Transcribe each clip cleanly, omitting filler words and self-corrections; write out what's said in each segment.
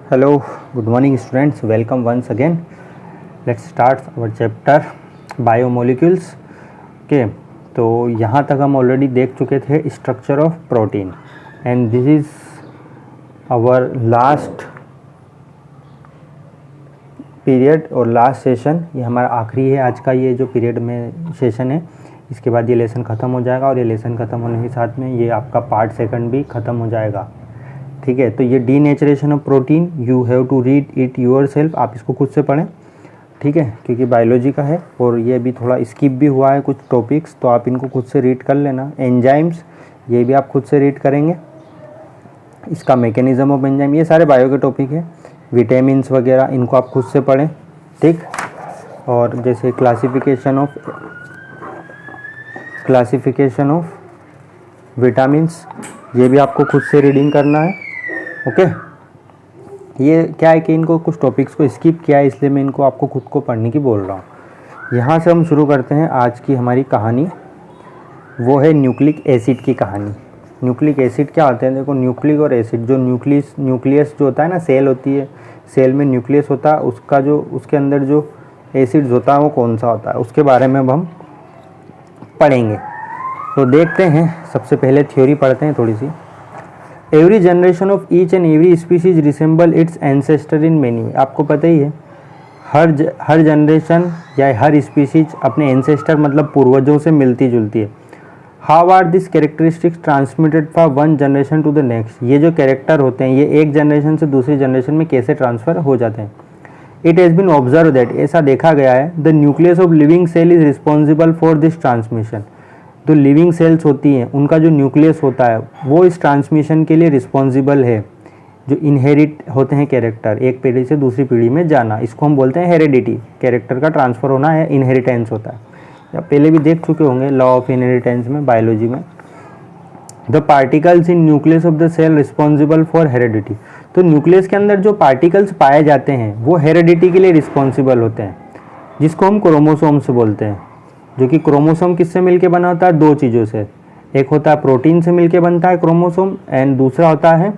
Hello, good morning students. Welcome once again. Let's start our chapter Biomolecules. Okay, तो यहाँ तक हम already देख चुके थे structure of protein and this is our last period और लास्ट सेशन। ये हमारा आखिरी है आज का, ये जो पीरियड में सेशन है। इसके बाद ये लेसन ख़त्म हो जाएगा और ये लेसन ख़त्म होने के साथ में ये आपका पार्ट सेकंड भी ख़त्म हो जाएगा। ठीक है, तो ये denaturation of protein you have to read it yourself, आप इसको खुद से पढ़ें। ठीक है, क्योंकि बायोलॉजी का है और ये भी थोड़ा स्किप भी हुआ है कुछ टॉपिक्स, तो आप इनको खुद से रीड कर लेना। एंजाइम्स ये भी आप खुद से रीड करेंगे, इसका मैकेनिज्म ऑफ एंजाइम, ये सारे बायो के टॉपिक है। विटामिन्स वगैरह इनको आप खुद से पढ़ें। ठीक, और जैसे क्लासिफिकेशन ऑफ विटामिन्स ये भी आपको खुद से रीडिंग करना है। ओके, ये क्या है कि इनको कुछ टॉपिक्स को स्किप किया है, इसलिए मैं इनको आपको खुद को पढ़ने की बोल रहा हूँ। यहाँ से हम शुरू करते हैं आज की हमारी कहानी, वो है न्यूक्लिक एसिड की कहानी। न्यूक्लिक एसिड क्या होते हैं? देखो, न्यूक्लिक और एसिड, जो न्यूक्लियस जो होता है ना, सेल होती है, सेल में न्यूक्लियस होता है, उसका जो उसके अंदर जो एसिड्स होता है वो कौन सा होता है, उसके बारे में अब हम पढ़ेंगे। तो देखते हैं, सबसे पहले थ्योरी पढ़ते हैं थोड़ी सी। Every generation of each and every species resemble its ancestor in many way. आपको पता ही है, हर जनरेशन या हर स्पीशीज अपने एंसेस्टर मतलब पूर्वजों से मिलती जुलती है। How are this characteristics transmitted from one generation to the next? ये जो कैरेक्टर होते हैं ये एक जनरेशन से दूसरी जनरेशन में कैसे ट्रांसफ़र हो जाते हैं? It has been observe that, ऐसा देखा गया है, the nucleus of living cell is responsible for this transmission. जो लिविंग सेल्स होती हैं उनका जो न्यूक्लियस होता है वो इस ट्रांसमिशन के लिए रिस्पॉन्सिबल है। जो इनहेरिट होते हैं कैरेक्टर, एक पीढ़ी से दूसरी पीढ़ी में जाना, इसको हम बोलते हैं हेरिडिटी। कैरेक्टर का ट्रांसफ़र होना है, इनहेरिटेंस होता है। या पहले भी देख चुके होंगे लॉ ऑफ इनहेरिटेंस में, बायोलॉजी में। The particles in nucleus of the cell responsible for heredity. तो न्यूक्लियस के अंदर जो पार्टिकल्स पाए जाते हैं वो हेरिडिटी के लिए रिस्पॉन्सिबल होते हैं, जिसको हम क्रोमोसोम्स बोलते हैं। जो कि क्रोमोसोम किससे मिलके बना होता है? दो चीज़ों से। एक होता है प्रोटीन से मिलके बनता है क्रोमोसोम, एंड दूसरा होता है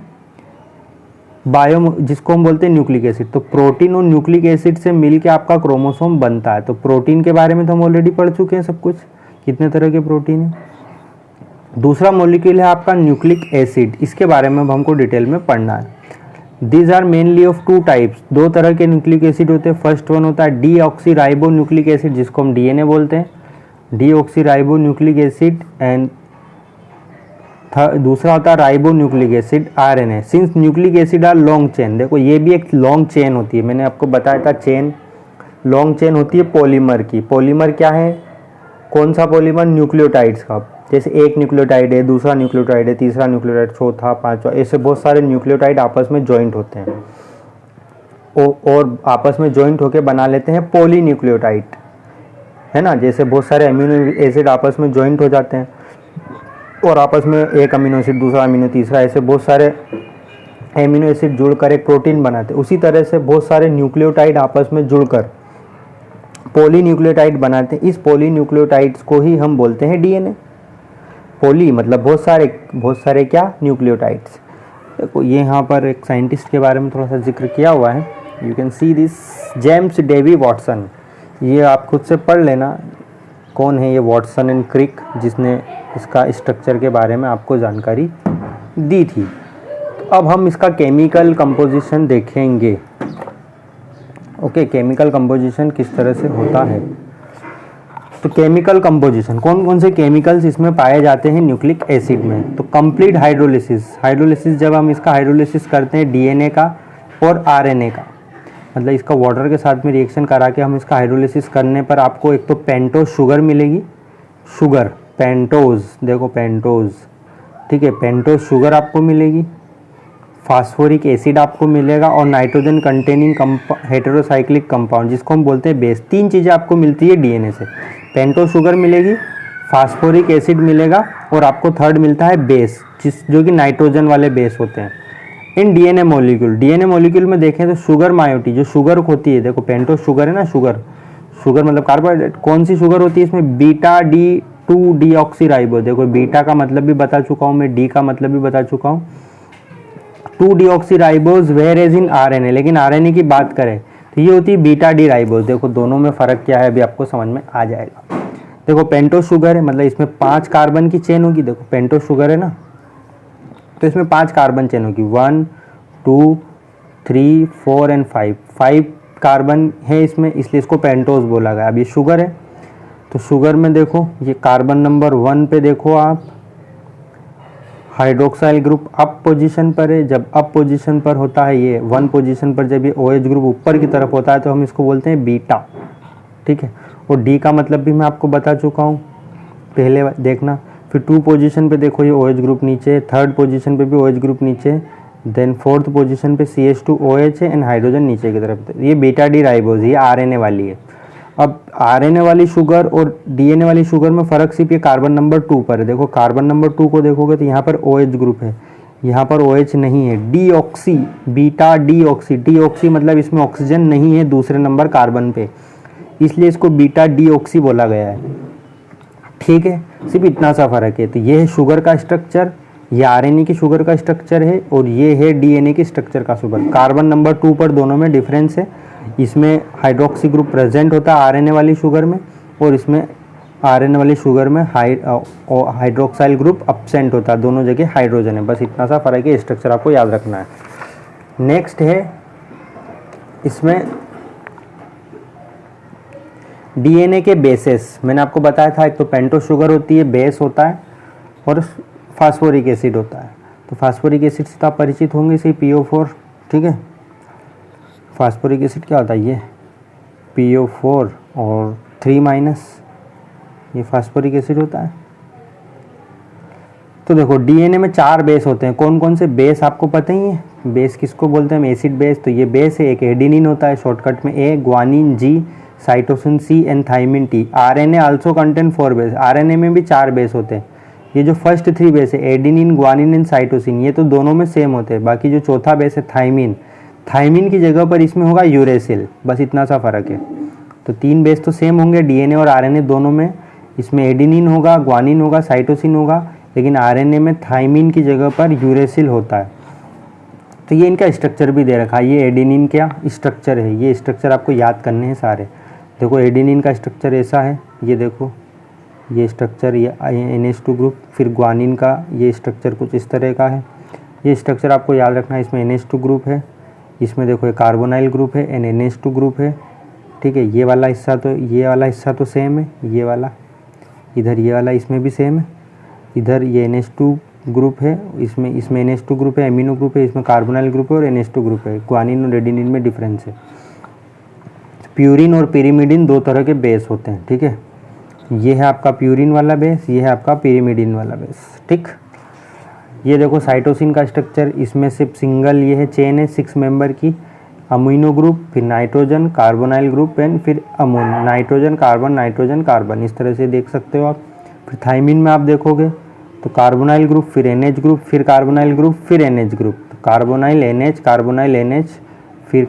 जिसको हम बोलते हैं न्यूक्लिक एसिड। तो प्रोटीन और न्यूक्लिक एसिड से मिलके आपका क्रोमोसोम बनता है। तो प्रोटीन के बारे में तो हम ऑलरेडी पढ़ चुके हैं सब कुछ, कितने तरह के प्रोटीन है। दूसरा मॉलिक्यूल है आपका न्यूक्लिक एसिड, इसके बारे में अब हमको डिटेल में पढ़ना है। These are mainly of two types, दो तरह के न्यूक्लिक एसिड होते हैं। फर्स्ट वन होता है डीऑक्सी राइबो न्यूक्लिक एसिड, जिसको हम डीएनए बोलते हैं, deoxy ribo nucleic acid, and दूसरा होता है ribo nucleic acid RNA. Since nucleic acid are long chain, देखो ये भी एक लॉन्ग चेन होती है, मैंने आपको बताया था चेन, लॉन्ग चेन होती है पॉलीमर की। पॉलीमर क्या है? कौन सा पॉलीमर? न्यूक्लियोटाइड्स का। जैसे एक न्यूक्लियोटाइड है, दूसरा न्यूक्लियोटाइड है, तीसरा न्यूक्लियोटाइड, चौथा, पांचवा, ऐसे बहुत सारे न्यूक्लियोटाइड आपस में ज्वाइंट होते हैं और आपस में ज्वाइंट होकर बना लेते हैं पॉलीन्यूक्लियोटाइड, है ना। जैसे बहुत सारे अमीनो एसिड आपस में ज्वाइंट हो जाते हैं और आपस में एक अमीनो एसिड, दूसरा अमीनो, तीसरा, ऐसे बहुत सारे अमीनो एसिड जुड़कर एक प्रोटीन बनाते हैं। उसी तरह से बहुत सारे न्यूक्लियोटाइड आपस में जुड़कर पॉलीन्यूक्लियोटाइड बनाते हैं। इस पॉलीन्यूक्लियोटाइड्स को ही हम बोलते हैं डीएनए। पॉली मतलब बहुत सारे क्या? न्यूक्लियोटाइड्स। देखो ये यहाँ पर एक साइंटिस्ट के बारे में थोड़ा सा जिक्र किया हुआ है, you can see this, James Dewey Watson. ये आप खुद से पढ़ लेना कौन है ये वॉटसन एंड क्रिक, जिसने इसका स्ट्रक्चर के बारे में आपको जानकारी दी थी। तो अब हम इसका केमिकल कंपोजिशन देखेंगे। ओके, केमिकल कंपोजिशन किस तरह से होता है। तो केमिकल कंपोजिशन, कौन कौन से केमिकल्स इसमें पाए जाते हैं न्यूक्लिक एसिड में? तो कंप्लीट हाइड्रोलिसिस, जब हम इसका हाइड्रोलिसिस करते हैं डीएनए का और आरएनए का, मतलब इसका वाटर के साथ में रिएक्शन करा के हम इसका हाइड्रोलिसिस करने पर आपको एक तो पेंटोज शुगर मिलेगी, शुगर पेंटोज, देखो पेंटोज, ठीक है, पेंटोज शुगर आपको मिलेगी, फास्फोरिक एसिड आपको मिलेगा और नाइट्रोजन कंटेनिंग हेटेरोसाइक्लिक कंपाउंड, जिसको हम बोलते हैं बेस। तीन चीज़ें आपको मिलती है डीएनए से, पेंटोज शुगर मिलेगी, फास्फोरिक एसिड मिलेगा और आपको थर्ड मिलता है बेस, जो कि नाइट्रोजन वाले बेस होते हैं। इन डीएनए मॉलिक्यूल में देखें तो शुगर मायोटी, जो शुगर होती है, देखो पेंटोज शुगर है ना, शुगर मतलब कार्बोहाइड्रेट, कौन सी शुगर होती है इसमें? Beta D2 deoxy ribo. देखो बीटा का मतलब भी बता चुका हूँ मैं, डी का मतलब भी बता चुका हूँ। 2 deoxyribose whereas in RNA, लेकिन आरएनए की बात करें तो ये होती है बीटा डी राइबोज। देखो दोनों में फ़र्क क्या है अभी आपको समझ में आ जाएगा। देखो पेंटोस शुगर है, मतलब इसमें 5 कार्बन की चेन होगी। देखो पेंटोस शुगर है ना, तो इसमें 5 कार्बन चेन होगी, 1 2 3 4 एंड 5। 5 कार्बन है इसमें, इसलिए इसको पेंटोस बोला गया। अब ये शुगर है, तो शुगर में देखो ये कार्बन नंबर 1 पे देखो आप हाइड्रोक्साइल ग्रुप अप पोजीशन पर है। जब अप पोजीशन पर होता है ये 1 पोजीशन पर, जब ये OH ग्रुप ऊपर की तरफ होता है तो हम इसको बोलते हैं बीटा, ठीक है। और डी का मतलब भी मैं आपको बता चुका हूँ, पहले देखना। फिर 2 पोजीशन पे देखो ये OH ग्रुप नीचे, 3rd पोजीशन पे भी OH ग्रुप नीचे, देन 4th पोजीशन पे CH2OH है एंड हाइड्रोजन नीचे की तरफ। ये बीटा डी राइबोज, ये आरएनए वाली है। अब आरएनए वाली शुगर और डीएनए वाली शुगर में फ़र्क सिर्फ ये कार्बन नंबर 2 पर है। देखो कार्बन नंबर 2 को देखोगे तो यहाँ पर OH ग्रुप है, यहाँ पर OH नहीं है। डीऑक्सी, बीटा डीऑक्सी, डीऑक्सी मतलब इसमें ऑक्सीजन नहीं है दूसरे नंबर कार्बन पे, इसलिए इसको बीटा डीऑक्सी बोला गया है, ठीक है। सिर्फ इतना सा फ़र्क है। तो ये है शुगर का स्ट्रक्चर, ये आरएनए की शुगर का स्ट्रक्चर है, और ये है डीएनए की स्ट्रक्चर का शुगर। कार्बन नंबर 2 पर दोनों में डिफरेंस है, इसमें हाइड्रोक्सी ग्रुप प्रेजेंट होता है आरएनए वाली शुगर में, और इसमें आरएनए वाली शुगर में हाइड्रोक्साइल ग्रुप अब्सेंट होता है, दोनों जगह हाइड्रोजन है। बस इतना सा फ़र्क है, स्ट्रक्चर आपको याद रखना है। नेक्स्ट है इसमें डीएनए के बेसेस। मैंने आपको बताया था, एक तो पेंटोस शुगर होती है, बेस होता है, और फास्फोरिक एसिड होता है। तो फास्फोरिक एसिड से तो आप परिचित होंगे, इसी PO4, ठीक है। फास्फोरिक एसिड क्या होता है, ये PO4 और 3- ये फास्फोरिक एसिड होता है। तो देखो डीएनए में 4 बेस होते हैं। कौन कौन से बेस आपको पता ही है? बेस किसको बोलते हैं हम? Acid base. तो ये बेस है, एक एडेनिन होता है शॉर्टकट में A, guanine G, cytosine C and thymine T। RNA also contain 4 base. RNA में भी 4 बेस होते हैं। ये जो फर्स्ट 3 बेस है एडेनिन, ग्वानिन एंड साइटोसिन, ये तो दोनों में सेम होते हैं। बाकी जो चौथा बेस है थाइमिन, थाइमिन की जगह पर इसमें होगा यूरेसिल, बस इतना सा फ़र्क है। तो 3 बेस तो सेम होंगे डीएनए और आरएनए दोनों में। इसमें एडेनिन होगा, ग्वानिन होगा, साइटोसिन होगा, लेकिन आरएनए में थाइमिन की जगह पर यूरेसिल होता है। तो ये इनका स्ट्रक्चर भी दे रखा है। ये एडेनिन क्या स्ट्रक्चर है, ये स्ट्रक्चर आपको याद करने हैं सारे। देखो एडेनिन का स्ट्रक्चर ऐसा है, ये देखो ये स्ट्रक्चर, ये NH2 ग्रुप। फिर ग्वानिन का ये स्ट्रक्चर कुछ इस तरह का है। ये स्ट्रक्चर आपको याद रखना है। इसमें NH2 ग्रुप है, इसमें देखो ये कार्बोनाइल ग्रुप है, NH2 ग्रुप है, ठीक है। ये वाला हिस्सा तो सेम है, ये वाला, इधर ये वाला इसमें भी सेम है। इधर ये NH2 ग्रुप है, इसमें NH2 ग्रुप है, एमिनो ग्रुप है, इसमें कार्बोनाइल ग्रुप है और NH2 ग्रुप है। ग्वानिन और एडेनिन में डिफरेंस है। प्यूरिन और पिरिमिडिन 2 तरह के बेस होते हैं, ठीक है। ये है आपका प्यूरिन वाला बेस, ये है आपका पिरिमिडिन वाला बेस, ठीक। ये देखो साइटोसिन का स्ट्रक्चर, इसमें सिर्फ सिंगल ये है चेन है 6 मेंबर की, अमीनो ग्रुप, फिर नाइट्रोजन, कार्बोनाइल ग्रुप एंड फिर अमोन, नाइट्रोजन कार्बन, इस तरह से देख सकते हो आप। फिर थाइमिन में आप देखोगे तो कार्बोनाइल ग्रुप, फिर NH ग्रुप, फिर कार्बोनाइल ग्रुप, फिर NH ग्रुप, कार्बोनाइल NH, फिर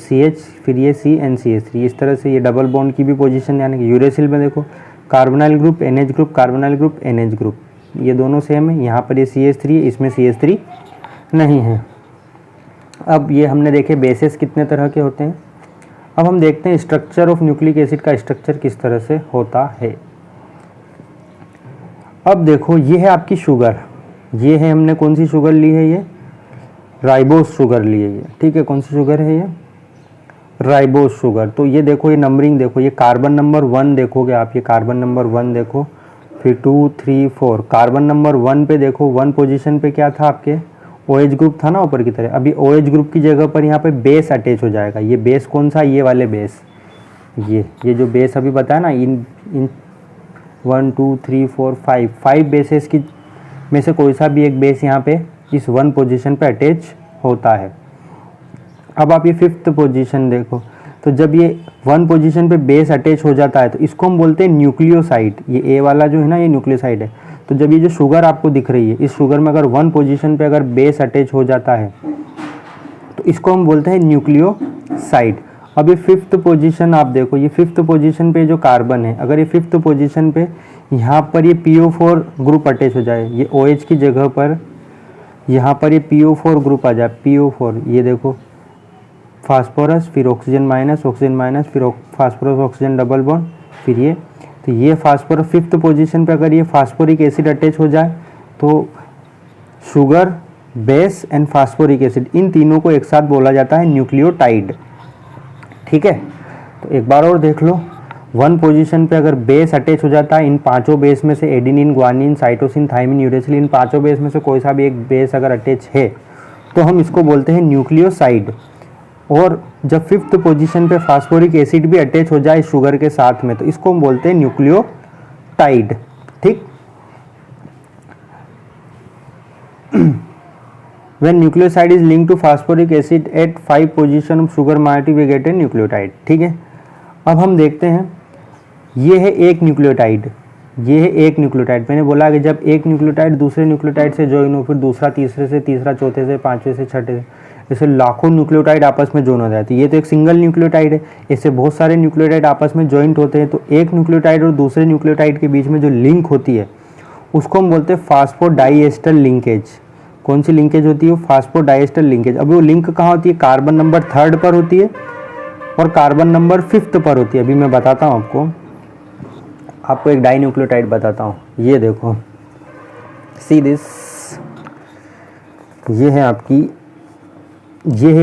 CH, फिर ये C and CH3, इस तरह से ये डबल बॉन्ड की भी पोजीशन, यानी कि यूरेसिल में देखो carbonyl group, NH group, carbonyl group, NH group, ये दोनों सेम है। यहाँ पर ये CH3 है, इसमें CH3 नहीं है। अब ये हमने देखे बेसिस कितने तरह के होते हैं। अब हम देखते हैं स्ट्रक्चर ऑफ न्यूक्लिक एसिड का स्ट्रक्चर किस तरह से होता है। अब देखो ये है आपकी शुगर, ये है हमने कौन सी शुगर ली है, ये राइबोस शुगर ली है ये, ठीक है। कौन सी शुगर है ये? Ribose sugar. तो ये देखो ये नंबरिंग देखो, ये कार्बन नंबर 1 देखोगे आप, ये कार्बन नंबर 1 देखो, फिर 2 3 4। कार्बन नंबर 1 पे देखो 1 पोजीशन पे क्या था आपके, OH ग्रुप था ना ऊपर की तरह। अभी OH ग्रुप की जगह पर यहाँ पे बेस अटैच हो जाएगा। ये बेस कौन सा? ये वाले बेस, ये जो बेस अभी बताया ना, इन 1 2 3 4 5 बेसेस की में से कोई सा भी एक बेस यहाँ पे इस 1 पोजीशन पे अटैच होता है। अब आप ये 5th पोजीशन देखो, तो जब ये 1 पोजीशन पे बेस अटैच हो जाता है तो इसको हम बोलते हैं न्यूक्लियोसाइड। ये ए वाला जो है ना, ये न्यूक्लियोसाइड है। तो जब ये जो शुगर आपको दिख रही है, इस शुगर में अगर 1 पोजीशन पे अगर बेस अटैच हो जाता है तो इसको हम बोलते हैं न्यूक्लियोसाइड। अब ये 5th पोजीशन आप देखो, ये 5th पोजीशन पे जो कार्बन है, अगर ये 5th पोजीशन पे यहाँ पर ये PO4 ग्रुप अटैच हो जाए, ये OH की जगह पर यहाँ पर ये PO4 ग्रुप आ जाए, PO4, ये देखो फास्फोरस, फिर ऑक्सीजन माइनस, फिर फास्फोरस ऑक्सीजन डबल बॉन्ड, फिर ये, तो ये फास्फोरस 5th पोजीशन पे अगर ये फास्फोरिक एसिड अटैच हो जाए तो sugar, base and phosphoric acid, इन तीनों को एक साथ बोला जाता है न्यूक्लियोटाइड। ठीक है, तो एक बार और देख लो, 1 पोजीशन पे अगर बेस अटैच हो जाता है, इन पांचों बेस में से adenine, guanine, cytosine, thymine, uracil, इन पांचों बेस में से कोई सा भी एक बेस अगर अटैच है तो हम इसको बोलते हैं न्यूक्लियोसाइड। और जब 5th पोजीशन पे फास्फोरिक एसिड भी अटैच हो जाए शुगर के साथ में तो इसको हम बोलते हैं न्यूक्लियोटाइड। ठीक, when nucleoside is linked to phosphoric acid at 5 position of sugar moiety we get a nucleotide। ठीक है, अब हम देखते हैं, ये है एक न्यूक्लियोटाइड, ये है एक न्यूक्लियोटाइड। मैंने बोला कि जब एक न्यूक्लियोटाइड दूसरे न्यूक्लियोटाइड से ज्वाइन हो, फिर दूसरा तीसरे से, तीसरा चौथे से, पांचवें से, छठे से, ऐसे लाखों न्यूक्लियोटाइड आपस में ज्वाइन हो जाते हैं। ये तो एक सिंगल न्यूक्लियोटाइड है, इससे बहुत सारे न्यूक्लियोटाइड आपस में ज्वाइंट होते हैं। तो एक न्यूक्लियोटाइड और दूसरे न्यूक्लियोटाइड के बीच में जो लिंक होती है उसको हम बोलते हैं फास्फोडाइएस्टर लिंकेज। कौन सी लिंकेज होती है? फास्फोडाइएस्टर लिंकेज। अब वो लिंक कहाँ होती है? कार्बन नंबर 3rd पर होती है और कार्बन नंबर 5th पर होती है। अभी मैं बताता हूँ आपको एक डाइन्यूक्लियोटाइड बताता हूँ। ये देखो, सी दिस, ये है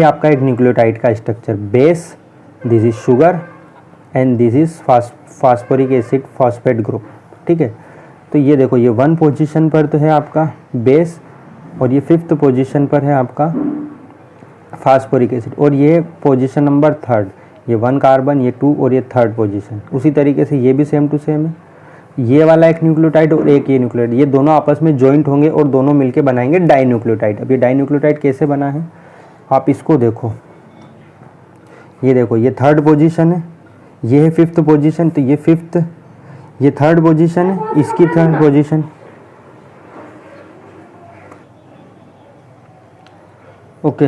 आपका एक न्यूक्लियोटाइड का structure. Base, this is sugar and this is phosphoric acid phosphate group. ठीक है, तो ये देखो, ये 1 पोजीशन पर तो है आपका बेस और ये 5th पोजीशन पर है आपका फास्फोरिक एसिड, और ये पोजीशन नंबर 3rd, ये 1 कार्बन, ये 2 और ये 3rd पोजीशन। उसी तरीके से ये भी सेम टू सेम है, ये वाला एक न्यूक्लियोटाइड और एक ये न्यूक्लियोटाइड, ये दोनों आपस में जॉइंट होंगे और दोनों मिलके बनाएंगे डाइन्यूक्लियोटाइड। अब ये डाइन्यूक्लियोटाइड कैसे बना है आप इसको देखो, ये देखो, ये 3rd पोजीशन है, ये है 5th पोजीशन, तो ये 5th, ये 3rd पोजीशन है, इसकी 3rd पोजीशन। ओके,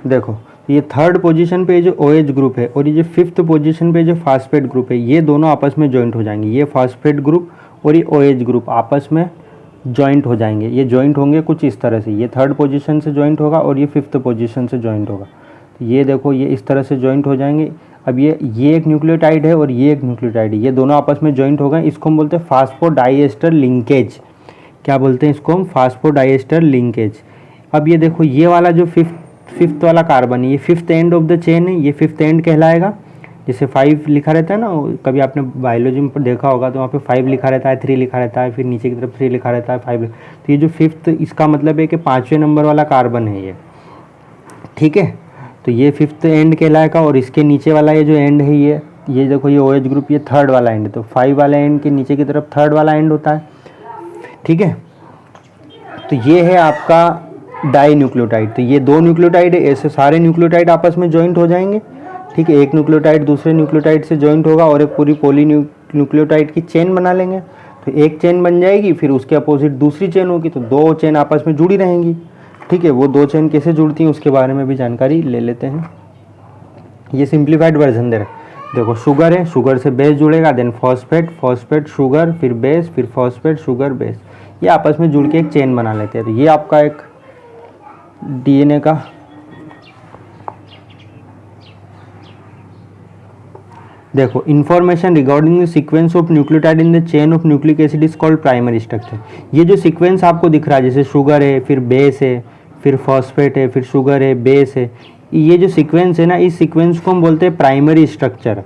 देखो, ये 3rd पोजीशन पे जो OH ग्रुप है और ये जो 5th पोजीशन पे जो फास्फेट ग्रुप है, ये दोनों आपस में जॉइंट हो जाएंगे। ये फास्फेट ग्रुप और ये OH ग्रुप आपस में जॉइंट हो जाएंगे। ये जॉइंट होंगे कुछ इस तरह से, ये 3rd पोजीशन से जॉइंट होगा और ये 5th पोजीशन से जॉइंट होगा। तो ये देखो, ये इस तरह से जॉइंट हो जाएंगे। अब ये एक न्यूक्लियोटाइड है और ये एक न्यूक्लियोटाइड है, ये दोनों आपस में जॉइंट हो गए। इसको हम बोलते हैं फास्फोडाइएस्टर लिंकेज। क्या बोलते हैं इसको हम? फास्फोडाइएस्टर लिंकेज। अब ये देखो, ये वाला जो 5th वाला कार्बन है, ये 5th end of the chain है, ये 5th एंड कहलाएगा। जैसे 5 लिखा रहता है ना, कभी आपने बायोलॉजी में देखा होगा तो वहाँ पे 5 लिखा रहता है, 3 लिखा रहता है, फिर नीचे की तरफ 3 लिखा रहता है, 5। तो ये जो 5th, इसका मतलब है कि 5वें नंबर वाला कार्बन है ये। ठीक है, तो ये 5th एंड कहलाएगा। और इसके नीचे वाला ये जो एंड है, ये देखो, ये OH ग्रुप, ये 3rd वाला एंड है। तो 5 वाला एंड के नीचे की तरफ 3rd वाला एंड होता है। ठीक है, तो ये है आपका डाइन्यूक्लियोटाइड। तो ये 2 न्यूक्लियोटाइड है, ऐसे सारे न्यूक्लियोटाइड आपस में जॉइंट हो जाएंगे। ठीक है, एक न्यूक्लियोटाइड दूसरे न्यूक्लियोटाइड से जॉइंट होगा और एक पूरी न्यूक्लियोटाइड की चेन बना लेंगे। तो एक चेन बन जाएगी, फिर उसके अपोजिट दूसरी चेन होगी, तो 2 चेन आपस में जुड़ी रहेंगी। ठीक है, वो 2 चेन कैसे जुड़ती हैं उसके बारे में भी जानकारी ले लेते हैं। ये सिंप्लीफाइड वर्जन दे रहे हैं। देखो, शुगर है, शुगर से बेस जुड़ेगा, देन फॉस्फेट, फॉस्फेट शुगर, फिर बेस, फिर फॉस्फेट शुगर बेस, ये आपस में जुड़ के एक चेन बना लेते हैं। तो ये आपका एक DNA का देखो, information regarding the sequence of nucleotide in the chain of nucleic acid is called primary structure. ये जो सीक्वेंस आपको दिख रहा है, जैसे शुगर है, फिर बेस है, फिर फॉस्फेट है, फिर शुगर है, बेस है, ये जो सीक्वेंस है ना, इस सीक्वेंस को हम बोलते हैं प्राइमरी स्ट्रक्चर।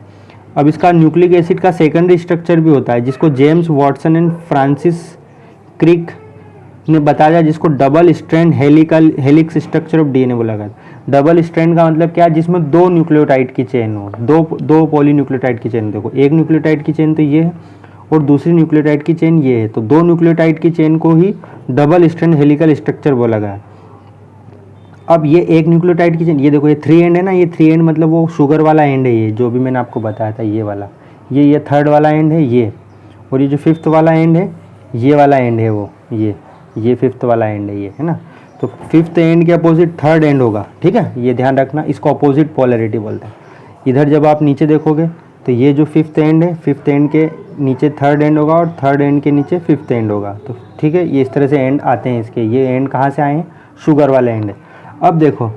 अब इसका न्यूक्लिक एसिड का सेकेंडरी स्ट्रक्चर भी होता है, जिसको James Watson and Francis Crick ने बताया, जिसको double strand helix structure of DNA बोला गया। डबल स्ट्रैंड का मतलब क्या है? जिसमें 2 न्यूक्लियोटाइड की चेन हो, दो पॉलीन्यूक्लियोटाइड की चेन। देखो, एक न्यूक्लियोटाइड की चेन तो ये है और दूसरी न्यूक्लियोटाइड की चेन ये है, तो 2 न्यूक्लियोटाइड की चेन को ही डबल स्ट्रैंड हेलिकल स्ट्रक्चर बोला गया। अब ये एक न्यूक्लियोटाइड की चेन, ये देखो, ये 3 एंड है ना, ये 3 एंड मतलब वो शुगर वाला एंड है, ये जो भी मैंने आपको बताया था, ये वाला, ये 3rd वाला एंड है ये, और ये जो 5th वाला एंड है, ये वाला एंड है वो, ये 5th वाला एंड है, ये है ना। तो 5th एंड के अपोजिट 3rd एंड होगा। ठीक है, ये ध्यान रखना, इसको अपोजिट पोलैरिटी बोलते हैं। इधर जब आप नीचे देखोगे तो ये जो 5th एंड है, 5th एंड के नीचे थर्ड एंड होगा और थर्ड एंड के नीचे फिफ्थ एंड होगा। तो ठीक है, ये इस तरह से एंड आते हैं इसके। ये एंड कहाँ से आए हैं? शुगर वाले एंड है। अब देखो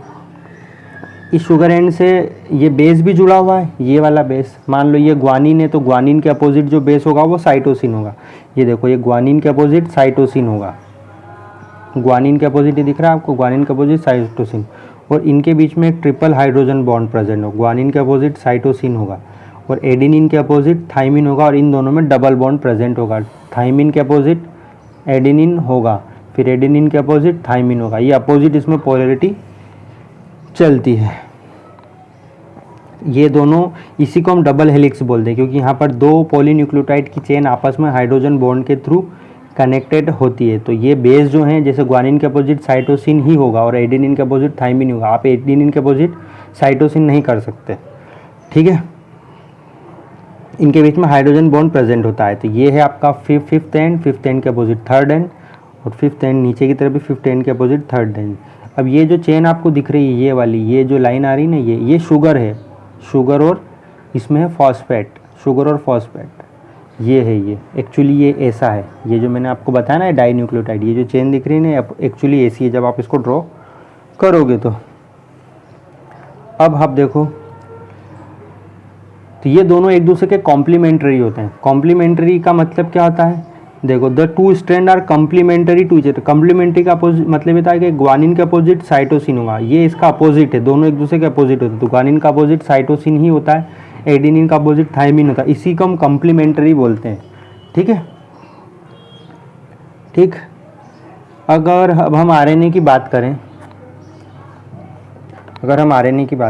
इस शुगर एंड से ये बेस भी जुड़ा हुआ है, ये वाला बेस। मान लो ये ग्वानिन है, तो ग्वानिन के अपोजिट जो बेस होगा वो साइटोसिन होगा। ये देखो ये ग्वानिन के अपोजिट साइटोसिन होगा। ग्वानिन के अपोजिट ही दिख रहा है आपको, ग्वानिन के अपोजिट साइटोसिन। और इनके बीच में एक ट्रिपल हाइड्रोजन बॉन्ड प्रेजेंट हो। ग्वानिन के अपोजिट साइटोसिन होगा और एडेनिन के अपोजिट थाइमिन होगा और इन दोनों में डबल बॉन्ड प्रेजेंट होगा। थाइमिन के अपोजिट एडेनिन होगा, फिर एडेनिन के अपोजिट थाइमिन होगा। ये अपोजिट इसमें पोलैरिटी चलती है। ये दोनों, इसी को हम डबल हेलिक्स बोलते हैं क्योंकि यहाँ पर दो पॉलीन्यूक्लियोटाइड की चेन आपस में हाइड्रोजन बॉन्ड के थ्रू कनेक्टेड होती है। तो ये बेस जो हैं, जैसे ग्वानिन के अपोजिट साइटोसिन ही होगा और एडेनिन के अपोजिट थाइमिन होगा। आप एडेनिन के अपोजिट साइटोसिन नहीं कर सकते, ठीक है। इनके बीच में हाइड्रोजन बॉन्ड प्रेजेंट होता है। तो ये है आपका फिफ्थ एंड के अपोजिट थर्ड एंड, और फिफ्थ एंड नीचे की तरफ भी फिफ्थ एंड के अपोजिट थर्ड एंड। अब ये जो चेन आपको दिख रही है, ये वाली, ये जो लाइन आ रही है ना, ये शुगर है। शुगर और इसमें है फॉस्फेट, शुगर और फॉस्फेट, ये है। ये एक्चुअली ये ऐसा है। ये जो मैंने आपको बताया ना डाई न्यूक्लियोटाइड, ये जो चेन दिख रही है ना, एक्चुअली ऐसी है जब आप इसको ड्रॉ करोगे तो। अब आप देखो, तो ये दोनों एक दूसरे के कॉम्प्लीमेंट्री होते हैं। कॉम्प्लीमेंट्री का मतलब क्या होता है? देखो, the two strand are complementary to each other. Complementary का मतलब ये था कि ग्वानिन के अपोजिट साइटोसिन होगा, ये इसका अपोजिट है, दोनों एक दूसरे के अपोजिट होते हैं। तो ग्वानिन का अपोजिट साइटोसिन ही होता है, एडेनिन का अपोजिट थाइमिन होता है। इसी को हम कम्प्लीमेंट्री बोलते हैं, ठीक है। ठीक, अगर अब हम आरएनए की बात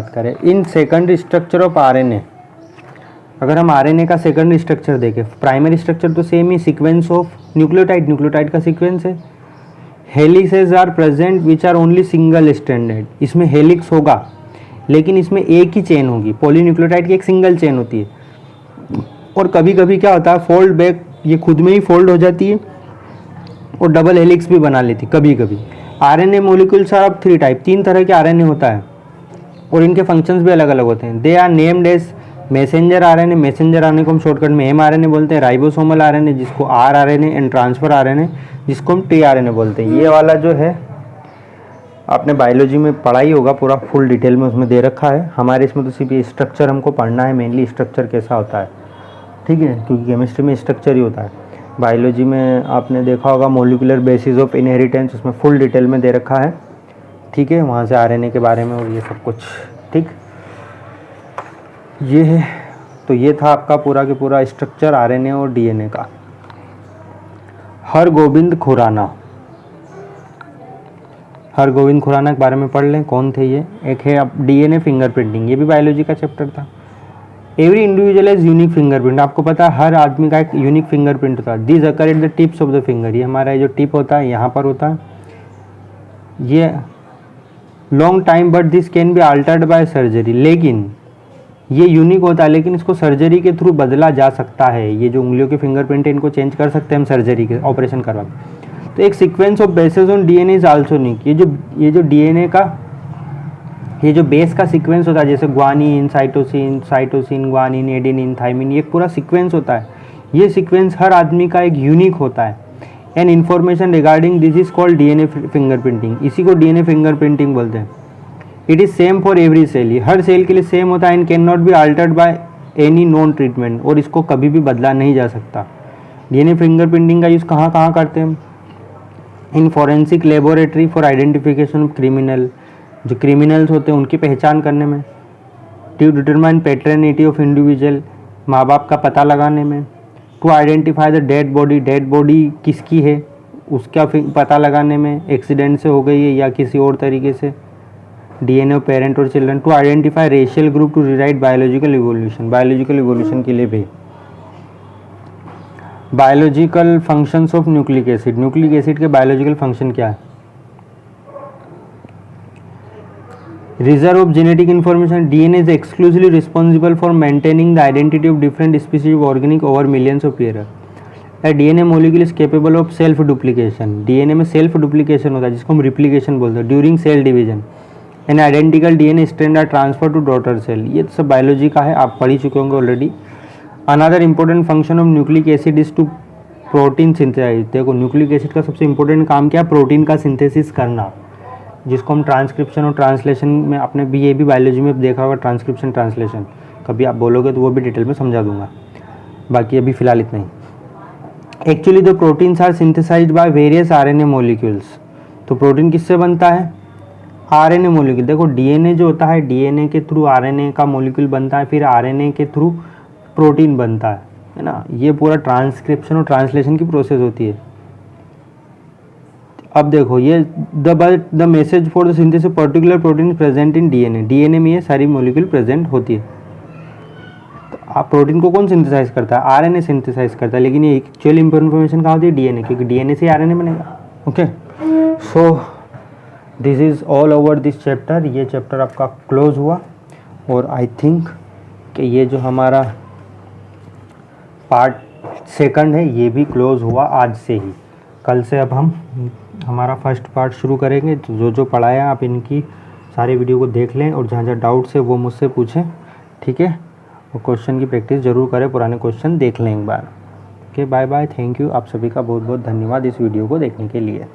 करें, in secondary structure of RNA, अगर हम आरएनए का सेकेंडरी स्ट्रक्चर देखें, प्राइमरी स्ट्रक्चर तो सेम ही, सीक्वेंस ऑफ न्यूक्लियोटाइड का सीक्वेंस है। Helices are present which are only single stranded. इसमें हेलिक्स होगा लेकिन इसमें एक ही चेन होगी। पॉलीन्यूक्लियोटाइड की एक सिंगल चेन होती है। और कभी कभी क्या होता है, फोल्ड बैक, ये खुद में ही फोल्ड हो जाती है और डबल हेलिक्स भी बना लेती कभी कभी। RNA molecules are of 3 type, 3 तरह के आरएनए होता है और इनके फंक्शंस भी अलग अलग होते हैं। They are named as messenger RNA, messenger RNA को हम शॉर्टकट में एमआरएनए बोलते हैं। राइबोसोमल आरएनए जिसको आरआरएनए, एंड ट्रांसफर आरएनए जिसको हम टीआरएनए बोलते हैं। ये वाला जो है आपने बायोलॉजी में पढ़ा ही होगा, पूरा फुल डिटेल में उसमें दे रखा है। हमारे इसमें तो सिर्फ ये स्ट्रक्चर हमको पढ़ना है, मेनली स्ट्रक्चर कैसा होता है, ठीक है, क्योंकि केमिस्ट्री में स्ट्रक्चर ही होता है। बायोलॉजी में आपने देखा होगा मॉलिक्यूलर बेसिस ऑफ इनहेरिटेंस, उसमें फुल डिटेल में दे रखा है, ठीक है, वहाँ से आरएनए के बारे में और ये सब कुछ, ठीक। ये है, तो ये था आपका पूरा के पूरा स्ट्रक्चर आरएनए और डीएनए का। हरगोविंद खुराना, हरगोविंद खुराना के बारे में पढ़ लें, कौन थे ये। एक है अब डीएनए फिंगरप्रिंटिंग, ये भी बायोलॉजी का चैप्टर था। Every individual has unique fingerprint, आपको पता है हर आदमी का एक यूनिक फिंगरप्रिंट होता है। This occur at the tips of the finger, ये हमारा जो टिप होता है यहाँ पर होता है। ये long time but this can be altered by surgery, लेकिन ये यूनिक होता है लेकिन इसको सर्जरी के थ्रू बदला जा सकता है। ये जो उंगलियों के फिंगरप्रिंट है इनको चेंज कर सकते हैं हम सर्जरी के ऑपरेशन करवा के। तो एक sequence of bases on DNA is also unique. ये जो डीएनए का ये जो बेस का सीक्वेंस होता है, जैसे guanine, cytosine, guanine, adenine, thymine, ये पूरा सीक्वेंस होता है। ये सीक्वेंस हर आदमी का एक यूनिक होता है। And information regarding this is called DNA fingerprinting, इसी को डीएनए फिंगरप्रिंटिंग बोलते हैं। It is same for every cell, ये हर सेल के लिए सेम होता है। And can not be altered by any non treatment, और इसको कभी भी बदला नहीं जा सकता। डीएनए फिंगरप्रिंटिंग का यूज़ कहाँ कहाँ करते हैं? In forensic laboratory for identification of criminal, जो क्रिमिनल्स होते हैं उनकी पहचान करने में। To determine paternity of individual, माँ बाप का पता लगाने में। To identify the dead body किसकी है उसका पता लगाने में, एक्सीडेंट से हो गई है या किसी और तरीके से। डीएनए ऑफ पेरेंट और children. To identify racial group, to rewrite biological evolution के लिए भी। Biological functions of nucleic acid के बायोलॉजिकल फंक्शन क्या है? Reserve of genetic information, DNA is exclusively responsible for maintaining the identity of different species of organic over millions of year. A DNA molecule is capable of self duplication, DNA में self duplication होता है जिसको हम replication बोलते हैं। During cell division an identical DNA strand are transfer to daughter cell. ये सब biology का है, आप पढ़ ही चुके होंगे already. Another important function of nucleic acid is to protein synthesize. देखो न्यूक्लिक एसिड का सबसे इम्पोर्टेंट काम क्या है, प्रोटीन का सिंथेसिस करना, जिसको हम ट्रांसक्रिप्शन और ट्रांसलेशन में आपने भी बायोलॉजी में देखा होगा, ट्रांसक्रिप्शन ट्रांसलेशन, कभी आप बोलोगे तो वो भी डिटेल में समझा दूंगा, बाकी अभी फ़िलहाल इतना ही। Actually the proteins are synthesised by various RNA molecules. तो प्रोटीन किससे बनता है, आरएनए मॉलिक्यूल। देखो डीएनए जो होता है, डीएनए के थ्रू आरएनए का मॉलिक्यूल बनता है, फिर आरएनए के थ्रू प्रोटीन बनता है ना। ये पूरा ट्रांसक्रिप्शन और ट्रांसलेशन की प्रोसेस होती है। अब देखो ये the message for the synthesis particular protein present in DNA. DNA में ये सारी मॉलिक्यूल प्रेजेंट होती है। तो आप प्रोटीन को कौन सिंथेसाइज करता है, आरएनए सिंथेसाइज करता है, लेकिन ये एक्चुअल इन्फॉर्मेशन कहाँ होती है, डीएनए, क्योंकि डीएनए से आरएनए बनेगा। Okay, so this is all over this chapter. ये चैप्टर आपका क्लोज हुआ और आई थिंक कि ये जो हमारा पार्ट सेकंड है ये भी क्लोज हुआ आज से ही। कल से अब हम हमारा फर्स्ट पार्ट शुरू करेंगे। जो जो पढ़ाया आप इनकी सारे वीडियो को देख लें और जहाँ जहाँ डाउट्स है वो मुझसे पूछें, ठीक है। और क्वेश्चन की प्रैक्टिस ज़रूर करें, पुराने क्वेश्चन देख लें एक बार। Okay, bye bye, thank you. आप सभी का बहुत बहुत धन्यवाद इस वीडियो को देखने के लिए।